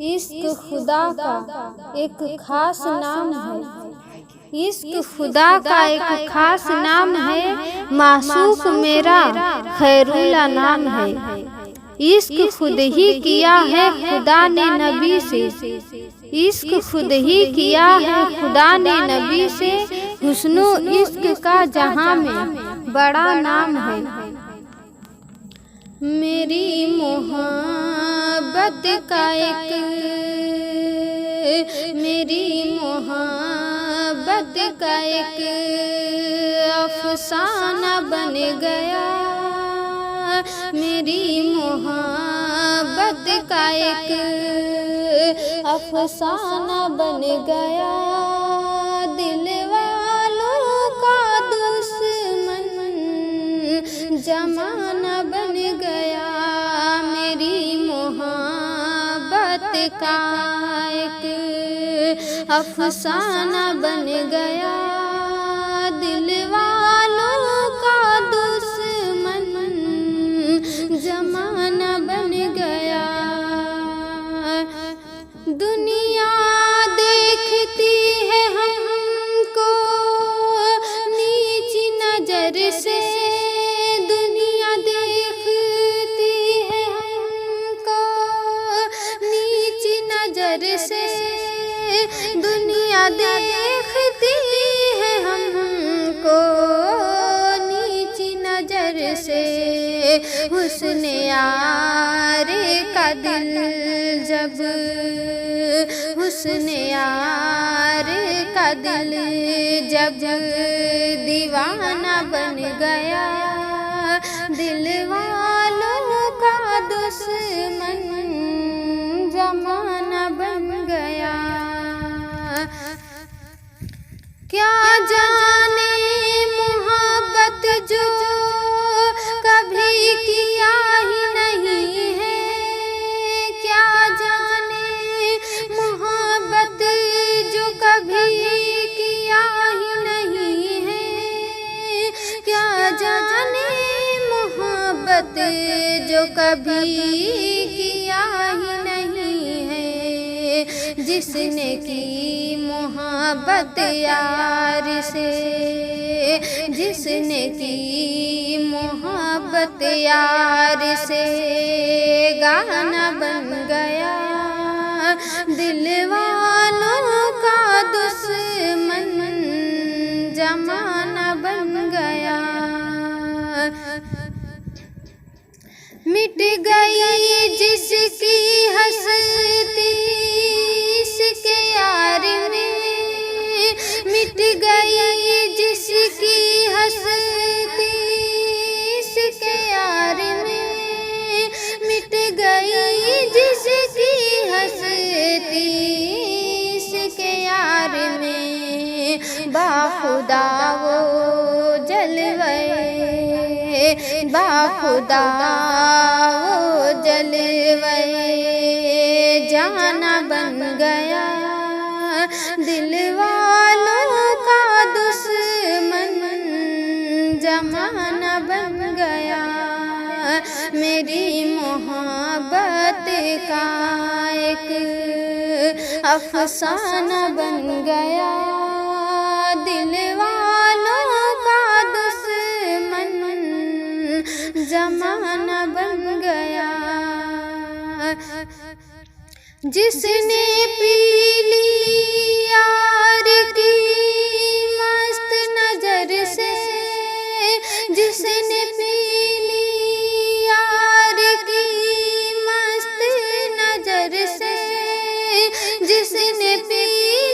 इश्क खुदा का एक खास नाम है। इश्क खुदा का एक खास नाम है। मासूक मेरा खैरुल्ला नाम है। इश्क खुद ही किया है खुदा ने नबी से। इश्क खुद ही किया है खुदा ने नबी से। हुस्नो इश्क का जहां में बड़ा नाम है। मेरी मोहब्बत का एक अफसाना बन गया। मेरी मोहब्बत का एक अफसाना बन गया। दिल वालों का दुश्मन जमाना बन गया। मेरी मोहब्बत का एक अफसाना बन गया। दिल वालों का दुश्मन जमाना बन गया। दुनिया देखती है हमको नीची नजर से। दुनिया देखती है हमको नीची नजर से। दुनिया देखती है हमको नीची नजर से। हुस्न यार का दिल जब हुस्न यार का दिल जब दीवाना बन गया। दिल वालों का दुश्मन जमाना बन गया। क्या जाने मोहब्बत जो कभी किया ही नहीं है। क्या जाने मोहब्बत जो कभी किया ही नहीं है। क्या जाने मोहब्बत जो कभी किया ही नहीं है। जिसने की मोहब्बत यार से। जिसने की मोहब्बत यार से गाना बन गया। दिल वालों का दुश्मन जमाना बन गया। मिट गई जिसकी हस्ती इसके यार में। मिट गई जिसकी हस्ती इसके यार में। मिट गई जिसकी हस्ती इसके यार में। बाखुदा वो जलवे बाखुदा वो जलवे जाना बन गया। दिल वालों का दुश्मन जमाना बन गया। मेरी मोहब्बत का एक अफसाना बन गया। दिल वालों का दुश्मन जमाना बन गया। जिसने पी ली यार की मस्त नजर से। जिसने पी ली यार की मस्त नजर से। जिसने पी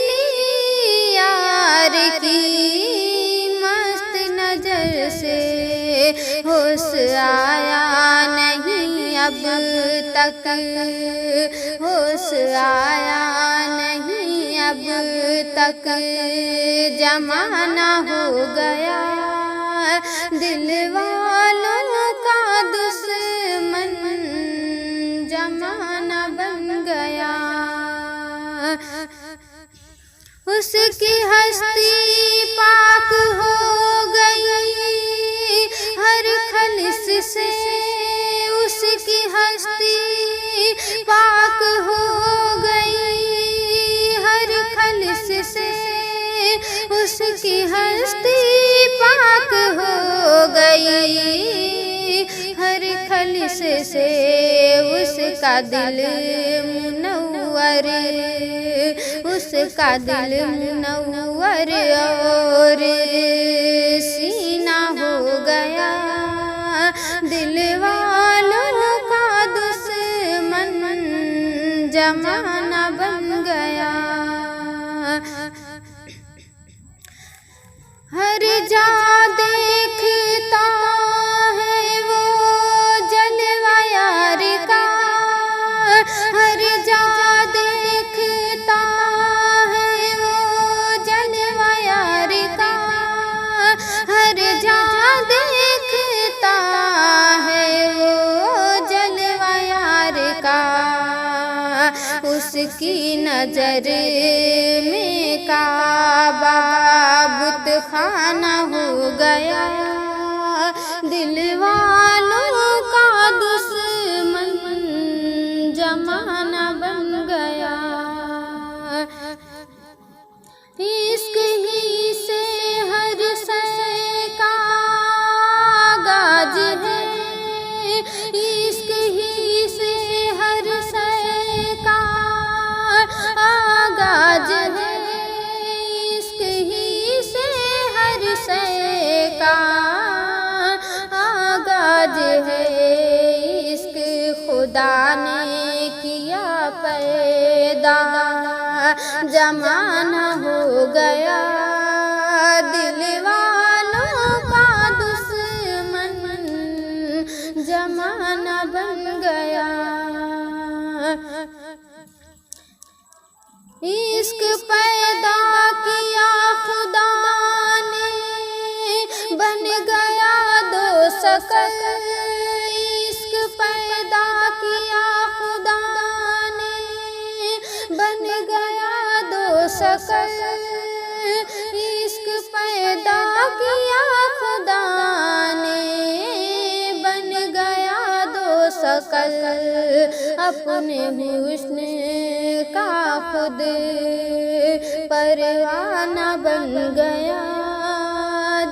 ली यार की मस्त नजर से। होश आया नहीं अब तक। होश आया नहीं अब तक। जमाना हो गया। दिल वालों का दुश्मन जमाना बन गया। उसकी हस्ती पाक हो गई हर खलिस से। उसकी हस्ती पाक हो गई उसकी हस्ती पाक हो गई, हर खलिश से उसका दिल मुनव्वर, उसका दिल मुनव्वर और सीना हो गया दिल वालों का दुश्मन, जमाना बन गया। हर जा देखता है वो जलवा यार का, हर जा देखता है वो जलवा यार का, हर जा देखता है वो जलवा यार का। उसकी नजर में काबा बुत खाना हो गया, दिल वालों का दुश्मन, जमाना बन गया। इश्क ही से हर शय का आगाज है, इश्क ही से हर शय का आगाज है, इश्क ही से हर शय का आगाज है। इश्क खुदा ने किया पैदा, जमाना हो गया दिल वालों का दुश्मन, जमाना बन गया। इश्क पैदा किया खुदा ने, बन गया दो शकल, इश्क पैदा किया खुदा ने, बन गया दो शकल, इश्क पैदा किया खुदा ने, बन गया दो शकल। अपने हुस्न का खुद परवाना बन गया,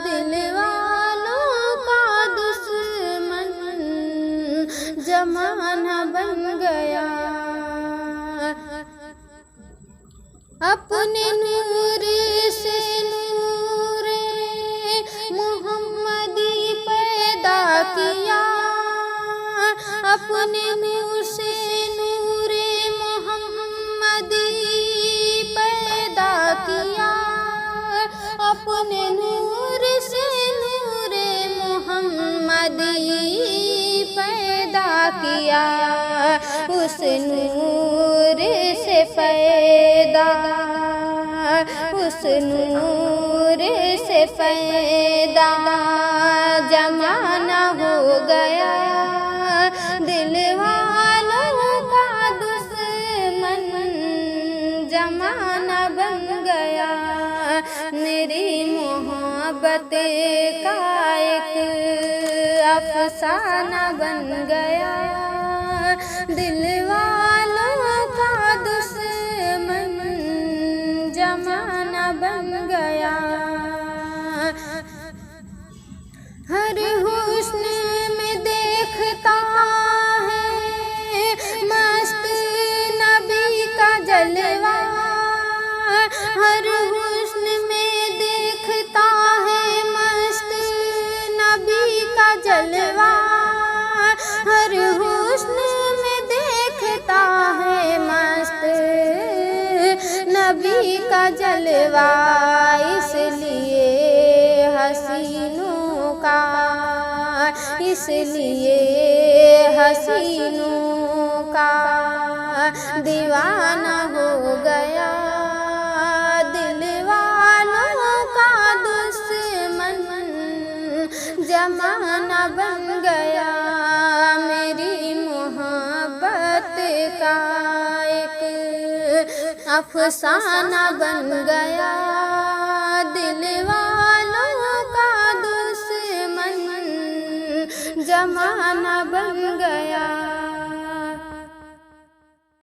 दिल वालों का दुश्मन, जमाना बन गया। अपने नूर से नूरे मोहम्मदी पैदा किया, अपने नूर से नूरे मोहम्मदी पैदा किया, अपने नूर से नूरे मोहम्मदी पैदा किया। उस नूर से पैदा, उस नूर से पैदा जमाना हो गया, दिल वालों का दुश्मन, जमाना बन गया। मेरी मोहब्बत का एक अफसाना बन गया, दिल वालों का दुश्मन, जमाना बन गया। हर हुस्न में देखता है मस्त नबी का जलवा, हर हुस्न में देखता है मस्त नबी का जलवा, हर हुस्न में देखता है मस्त नबी का जलवा। इसलिए हसीनों का, इसलिए हसीनों का दीवाना हो गया, दिल वालों का दुश्मन, जमाना बन गया। मेरी मोहब्बत का एक अफसाना बन गया, दिल वालों का दुश्मन, जमाना बन गया।